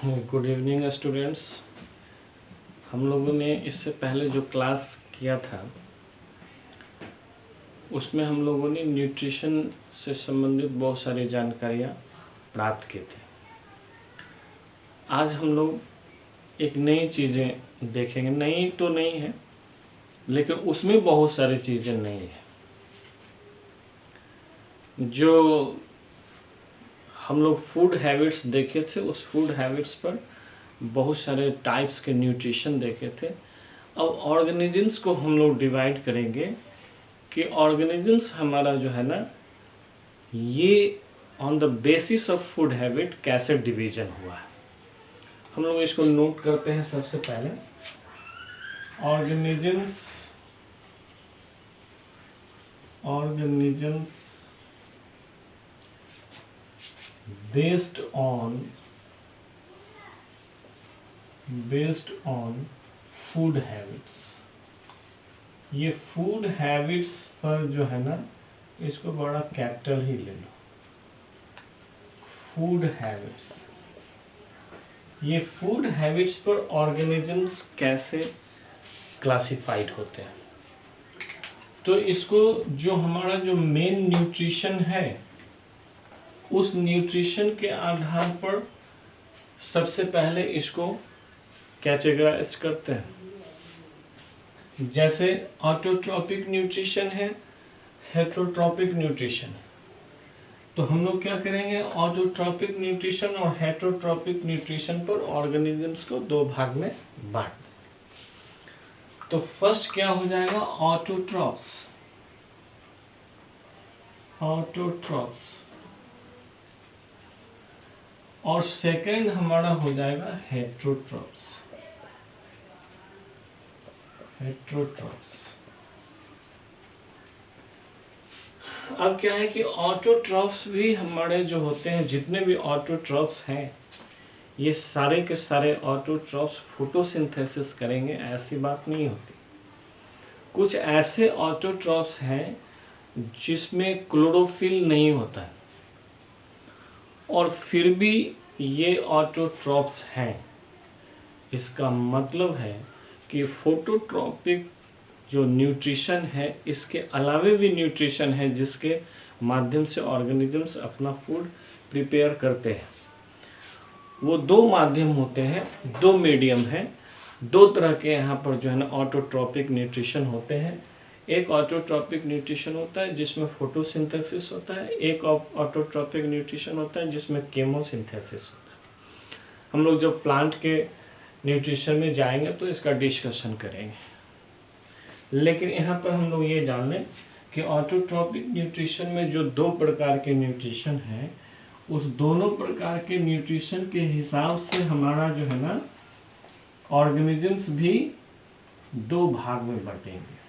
Good evening students. हम लोगों ने इससे पहले जो क्लास किया था उसमें हम लोगों ने न्यूट्रिशन से संबंधित बहुत सारी जानकारियाँ प्राप्त की थी। आज हम लोग एक नई चीज़ें देखेंगे। नई तो नहीं है लेकिन उसमें बहुत सारी चीज़ें नई हैं। जो हम लोग फूड हैबिट्स देखे थे उस फूड हैबिट्स पर बहुत सारे टाइप्स के न्यूट्रिशन देखे थे। अब ऑर्गेनिजम्स को हम लोग डिवाइड करेंगे कि ऑर्गेनिजम्स हमारा जो है ना ये on the basis of food habit कैसे डिवीजन हुआ है। हम लोग इसको नोट करते हैं। सबसे पहले organisms based on food habits. ये फूड हैबिट्स पर जो है ना इसको बड़ा कैपिटल ही ले लो। फूड हैबिट्स, ये फूड हैबिट्स पर ऑर्गेनिजम्स कैसे क्लासिफाइड होते हैं। तो इसको जो हमारा जो मेन न्यूट्रिशन है उस न्यूट्रिशन के आधार पर सबसे पहले इसको कैटेगराइज करते हैं। जैसे ऑटोट्रॉपिक न्यूट्रिशन है, हेटरोट्रॉपिक न्यूट्रिशन है। तो हम लोग क्या करेंगे, ऑटोट्रॉपिक न्यूट्रिशन और हेटरोट्रॉपिक न्यूट्रिशन पर ऑर्गेनिजम्स को दो भाग में बांट दें। तो फर्स्ट क्या हो जाएगा, ऑटोट्रॉप्स। और सेकंड हमारा हो जाएगा हेटरोट्रॉप्स। अब क्या है कि ऑटोट्रॉप्स भी हमारे जो होते हैं, जितने भी ऑटोट्रॉप्स हैं ये सारे के सारे ऑटोट्रॉप्स फोटोसिंथेसिस करेंगे, ऐसी बात नहीं होती। कुछ ऐसे ऑटोट्रॉप्स हैं जिसमें क्लोरोफिल नहीं होता है और फिर भी ये ऑटोट्रॉप्स हैं। इसका मतलब है कि फोटोट्रॉपिक जो न्यूट्रिशन है इसके अलावे भी न्यूट्रिशन है जिसके माध्यम से ऑर्गेनिजम्स अपना फूड प्रिपेयर करते हैं। वो दो माध्यम होते हैं, दो मीडियम है। दो तरह के यहाँ पर जो है ना ऑटोट्रॉपिक न्यूट्रिशन होते हैं। एक ऑटोट्रॉपिक न्यूट्रिशन होता है जिसमें फोटोसिंथेसिस होता है, एक ऑटोट्रॉपिक न्यूट्रिशन होता है जिसमें केमोसिंथेसिस होता है। हम लोग जब प्लांट के न्यूट्रिशन में जाएंगे तो इसका डिस्कशन करेंगे। लेकिन यहाँ पर हम लोग ये जान लें कि ऑटोट्रॉपिक न्यूट्रिशन में जो दो प्रकार के न्यूट्रिशन हैं उस दोनों प्रकार के न्यूट्रिशन के हिसाब से हमारा जो है ना ऑर्गेनिजम्स भी दो भाग में बटेंगे।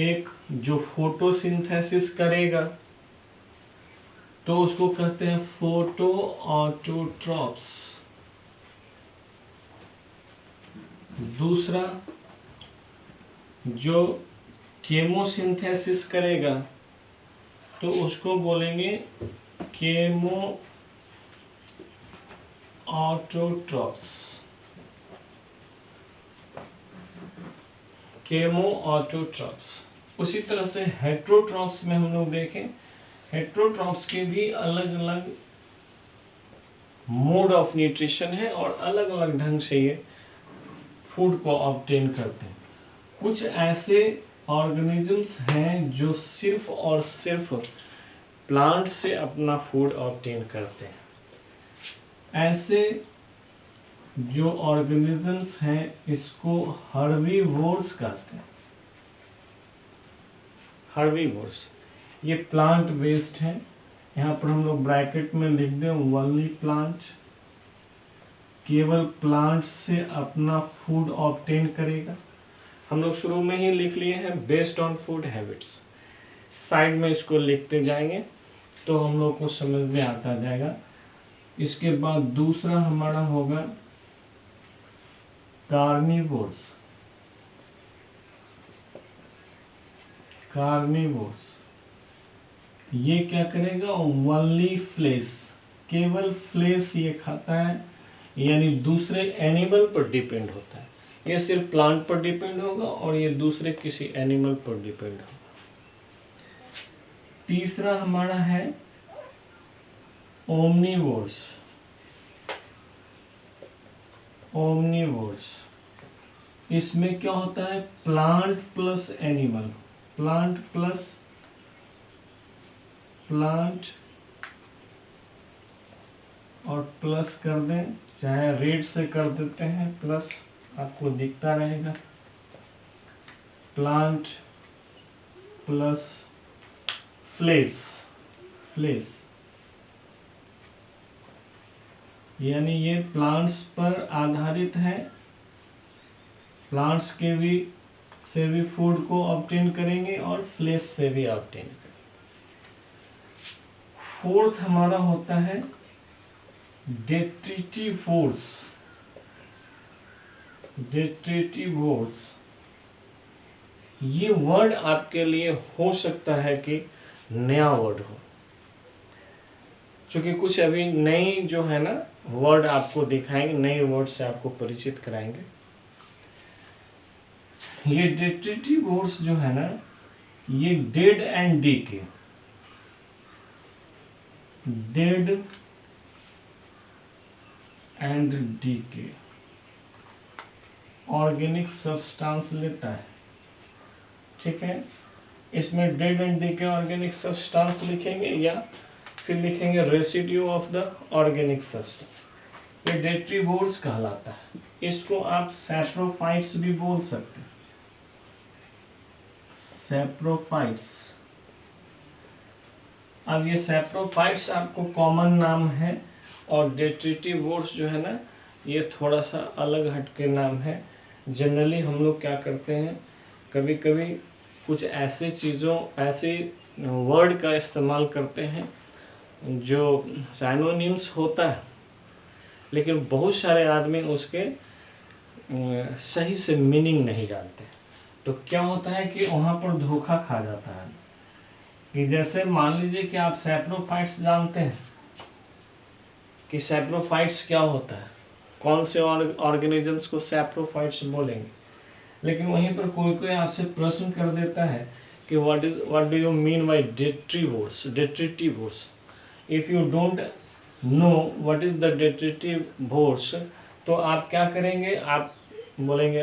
एक जो फोटोसिंथेसिस करेगा तो उसको कहते हैं फोटो ऑटोट्रॉप्स। दूसरा जो केमोसिंथेसिस करेगा तो उसको बोलेंगे केमो ऑटोट्रॉप्स। उसी तरह से हेटरोट्रॉप्स में हम लोग देखें, हेटरोट्रॉप्स के भी अलग अलग मोड ऑफ न्यूट्रिशन है और अलग अलग ढंग से ये फूड को ऑब्टेन करते हैं। कुछ ऐसे ऑर्गेनिजम्स हैं जो सिर्फ और सिर्फ प्लांट से अपना फूड ऑब्टेन करते हैं। ऐसे जो ऑर्गेनिजम्स हैं इसको हर्बीवोर्स कहते हैं। हर्बीवोर्स ये प्लांट बेस्ड हैं। यहाँ पर हम लोग ब्रैकेट में लिख दें ओनली प्लांट, केवल प्लांट से अपना फूड ऑब्टेन करेगा। हम लोग शुरू में ही लिख लिए हैं based on food habits. Side में इसको लिखते जाएंगे तो हम लोग को समझ में आता जाएगा। इसके बाद दूसरा हमारा होगा कार्निवोर्स। ये क्या करेगा, ओनली फ्लेश, केवल फ्लेश ये खाता है, यानी दूसरे एनिमल पर डिपेंड होता है। ये सिर्फ प्लांट पर डिपेंड होगा और ये दूसरे किसी एनिमल पर डिपेंड होगा। तीसरा हमारा है ओमनीवोर्स। ओमनीवोर्स इसमें क्या होता है, plant plus animal, plant plus plant और प्लस कर दें, चाहे रेड से कर देते हैं, प्लस आपको दिखता रहेगा, प्लांट प्लस फ्लेश, फ्लेश यानी ये प्लांट्स पर आधारित है, प्लांट्स के भी से भी फूड को ऑब्टेन करेंगे और फ्लेश से भी ऑब्टेन करेंगे। फोर्थ हमारा होता है डेट्रिटिवोर्स। डेट्रिटिवोर्स ये वर्ड आपके लिए हो सकता है कि नया वर्ड हो, क्योंकि कुछ अभी नई जो है ना वर्ड आपको दिखाएंगे, नए वर्ड से आपको परिचित कराएंगे। ये डेट्रिटिवोर्स जो है ना, ये dead and decay, dead and decay organic substance लेता है, ठीक है। इसमें dead and decay organic substance लिखेंगे या फिर लिखेंगे residue of the organic substance. ये डेट्रिवोर्स कहलाता है। इसको आप सैप्रोफाइट्स भी बोल सकते हैं, सैप्रोफाइट्स। अब ये सैप्रोफाइट्स आपको कॉमन नाम है और डेट्रिटिवोर्स जो है ना, ये थोड़ा सा अलग हटके नाम है। जनरली हम लोग क्या करते हैं, कभी कभी कुछ ऐसे चीज़ों, ऐसे वर्ड का इस्तेमाल करते हैं जो साइनोनिम्स होता है, लेकिन बहुत सारे आदमी उसके सही से मीनिंग नहीं जानते। तो क्या होता है कि वहाँ पर धोखा खा जाता है। कि जैसे मान लीजिए कि आप सैप्रोफाइट्स जानते हैं कि सैप्रोफाइट्स क्या होता है, कौन से ऑर्गेनिजम्स को सैप्रोफाइट्स बोलेंगे, लेकिन वहीं पर कोई कोई आपसे प्रश्न कर देता है कि what do you mean by detritivores, detritivores. If you don't know what is the detritivores, तो आप क्या करेंगे, आप बोलेंगे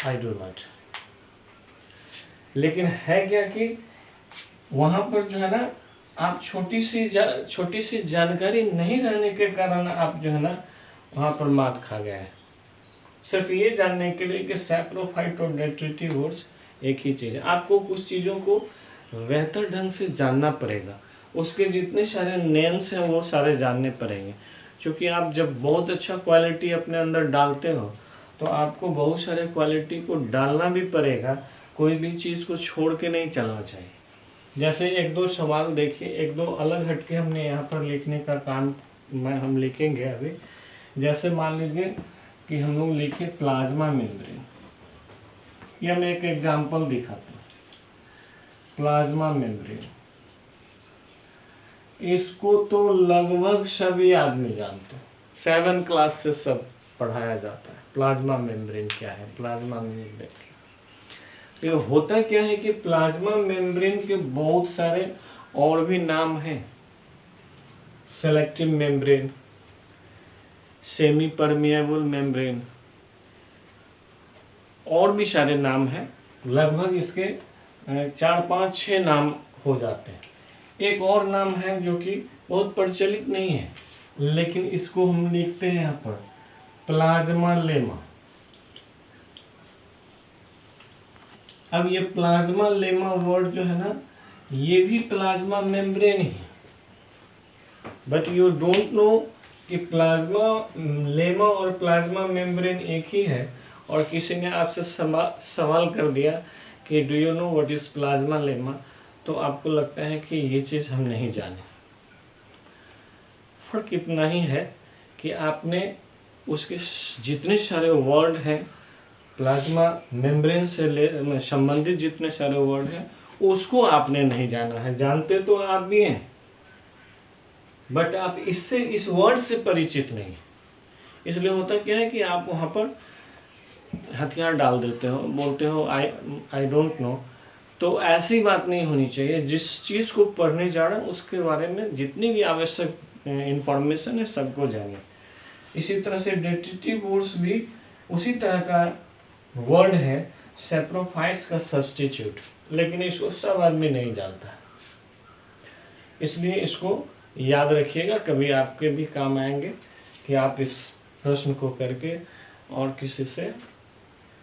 आई डू नॉट। लेकिन है क्या कि वहाँ पर जो है ना, आप छोटी सी जानकारी नहीं रहने के कारण आप जो है ना वहाँ पर मात खा गए हैं। सिर्फ ये जानने के लिए कि सैप्रोफाइट और डेट्रिटिवोर्स एक ही चीज़ है। आपको कुछ चीज़ों को बेहतर ढंग से जानना पड़ेगा, उसके जितने सारे नेम्स हैं वो सारे जानने पड़ेंगे। क्योंकि आप जब बहुत अच्छा क्वालिटी अपने अंदर डालते हो तो आपको बहुत सारे क्वालिटी को डालना भी पड़ेगा, कोई भी चीज़ को छोड़ के नहीं चलना चाहिए। जैसे एक दो सवाल देखिए, एक दो अलग हटके हमने यहाँ पर लिखने का काम हम लिखेंगे अभी। जैसे मान लीजिए कि हम लोग लिखे प्लाज्मा मेम्ब्रेन, ये मैं एक एग्जांपल दिखाता हूँ। प्लाज्मा मेम्ब्रेन, इसको तो लगभग सभी आदमी जानते हैं, 7 क्लास से सब पढ़ाया जाता है। प्लाज्मा मेम्ब्रेन क्या है, प्लाज्मा मेम्ब्रेन तो होता क्या है कि प्लाज्मा मेम्ब्रेन के बहुत सारे और भी नाम हैं। Selective membrane, semi permeable membrane, और भी सारे नाम हैं। लगभग इसके 4, 5, 6 नाम हो जाते हैं। एक और नाम है जो कि बहुत प्रचलित नहीं है, लेकिन इसको हम लिखते हैं यहाँ पर प्लाज्मा लेमा। अब ये प्लाज्मा लेमा वर्ड जो है ना, ये भी प्लाज्मा मेम्ब्रेन ही है, बट यू डोंट नो कि प्लाज्मा लेमा और प्लाज्मा मेम्ब्रेन एक ही है। और किसी ने आपसे सवाल कर दिया कि do you know what is plasma lemma, तो आपको लगता है कि ये चीज़ हम नहीं जाने। फर्क इतना ही है कि आपने उसके जितने सारे वर्ड हैं, प्लाज्मा मेम्ब्रेन से संबंधित जितने सारे वर्ड हैं, उसको आपने नहीं जाना है। जानते तो आप भी हैं, बट आप इससे इस वर्ड से परिचित नहीं है। इसलिए होता क्या है कि आप वहाँ पर हथियार डाल देते हो, बोलते हो आई डोंट नो। तो ऐसी बात नहीं होनी चाहिए। जिस चीज़ को पढ़ने जा रहे हैं उसके बारे में जितनी भी आवश्यक इंफॉर्मेशन है सबको जानिए। इसी तरह से डेटिटिव वर्ड्स भी उसी तरह का वर्ड है, सैप्रोफाइट्स का सब्स्टिट्यूट, लेकिन इसको सब आदमी नहीं जानता। इसलिए इसको याद रखिएगा, कभी आपके भी काम आएंगे कि आप इस प्रश्न को करके और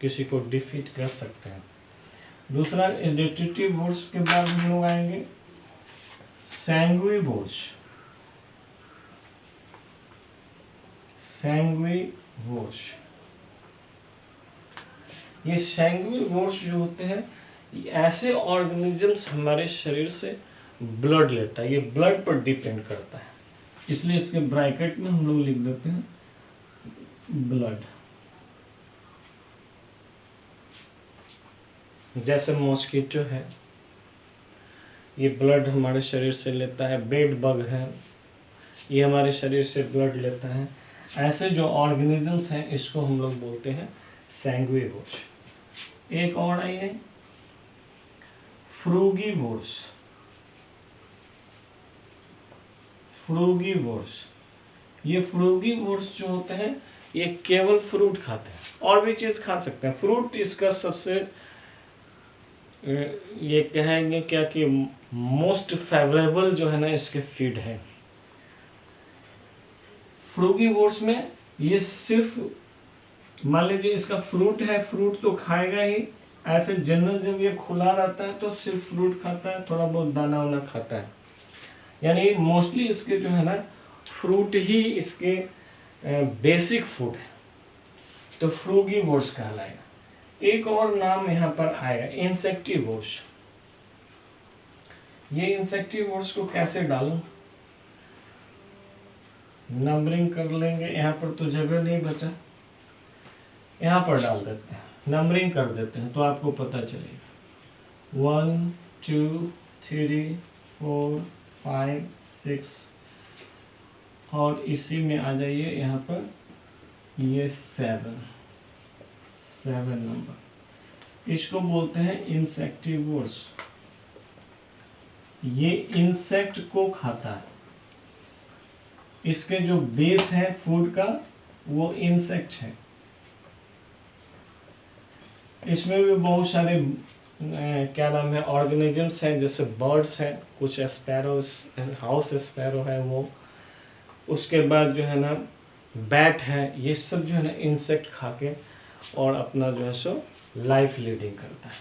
किसी को डिफीट कर सकते हैं। दूसरा डेटिटिव वर्ड्स के बाद हम लोग आएंगे सैंग्विवोर्स। सैंग्विवोर्स, ये सैंग्विवोर्स जो होते हैं ऐसे ऑर्गेनिजम्स हमारे शरीर से ब्लड लेता है, ये ब्लड पर डिपेंड करता है, इसलिए इसके ब्रैकेट में हम लोग लिख देते हैं ब्लड। जैसे मॉस्किटो है, ये ब्लड हमारे शरीर से लेता है। बेड बग है, ये हमारे शरीर से ब्लड लेता है। ऐसे जो ऑर्गेनिजम्स हैं इसको हम लोग बोलते हैं सैंग्विवोर्स। एक और आई है फ्रूगीवोर्स। फ्रूगीवोर्स, ये फ्रूगीवोर्स जो होते हैं ये केवल फ्रूट खाते हैं, और भी चीज़ खा सकते हैं। फ्रूट इसका सबसे ये कहेंगे क्या कि मोस्ट फेवरेबल जो है ना इसके फीड है। फ्रूगीवोर्स में ये सिर्फ मान लीजिए इसका फ्रूट है, फ्रूट तो खाएगा ही। ऐसे जनरल जब ये खुला रहता है तो सिर्फ फ्रूट खाता है, थोड़ा बहुत दाना वाना खाता है, यानी मोस्टली इसके जो है ना फ्रूट ही इसके बेसिक फूड है, तो फ्रूगीवोर्स कहलाएगा। एक और नाम यहाँ पर आएगा इंसेक्टिवोर्स। ये इंसेक्टिवोर्स को कैसे डालूं, नंबरिंग कर लेंगे। यहाँ पर तो जगह नहीं बचा, यहाँ पर डाल देते हैं, नंबरिंग कर देते हैं तो आपको पता चलेगा। 1 2 3 4 5 6 और इसी में आ जाइए यहाँ पर ये 7 नंबर। इसको बोलते हैं इंसेक्टिवोर्स। ये इंसेक्ट को खाता है, इसके जो बेस है फूड का वो इंसेक्ट है। इसमें भी बहुत सारे क्या नाम है ऑर्गेनिजम्स हैं, जैसे बर्ड्स हैं, कुछ स्पैरोस, हाउस स्पैरो है वो, उसके बाद जो है ना बैट है। ये सब जो है ना इंसेक्ट खा के और अपना जो है सो लाइफ लीडिंग करता है।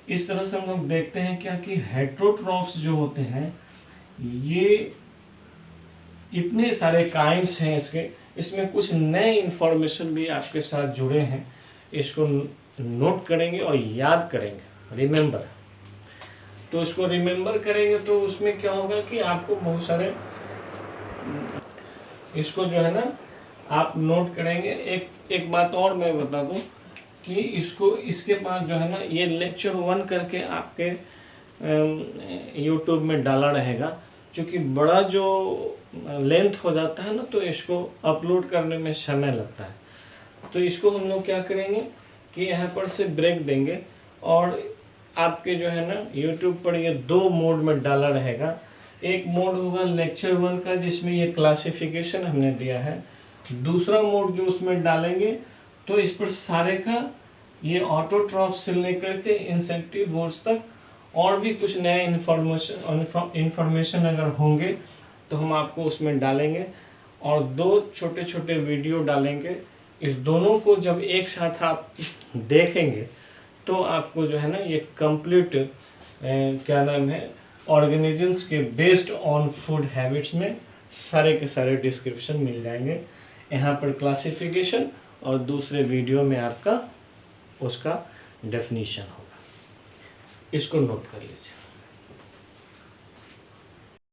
इस तरह से हम लोग देखते हैं क्या कि हेट्रोट्रॉप्स जो होते हैं ये इतने सारे काइंड्स हैं इसके, इसमें कुछ नए इंफॉर्मेशन भी आपके साथ जुड़े हैं। इसको नोट करेंगे और याद करेंगे, रिमेंबर। तो इसको रिमेंबर करेंगे तो उसमें क्या होगा कि आपको बहुत सारे इसको जो है ना आप नोट करेंगे। एक बात और मैं बता दूं कि इसको इसके पास जो है ना ये लेक्चर 1 करके आपके यूट्यूब में डाला रहेगा, क्योंकि बड़ा जो लेंथ हो जाता है ना तो इसको अपलोड करने में समय लगता है। तो इसको हम लोग क्या करेंगे कि यहाँ पर से ब्रेक देंगे और आपके जो है ना यूट्यूब पर ये 2 मोड में डाला रहेगा। एक मोड होगा लेक्चर 1 का जिसमें ये क्लासिफिकेशन हमने दिया है। दूसरा मोड जो उसमें डालेंगे तो इस पर सारे का ये ऑटोट्रॉफ से लेकर के इंसेक्टिवोर्स तक और भी कुछ नए इंफॉर्मेशन अगर होंगे तो हम आपको उसमें डालेंगे, और 2 छोटे छोटे वीडियो डालेंगे। इस दोनों को जब एक साथ आप देखेंगे तो आपको जो है ना ये कंप्लीट क्या नाम है ऑर्गेनिजम्स के बेस्ड ऑन फूड हैबिट्स में सारे के सारे डिस्क्रिप्शन मिल जाएंगे। यहाँ पर क्लासिफिकेशन और दूसरे वीडियो में आपका उसका डेफिनीशन होगा। इसको नोट कर लीजिए।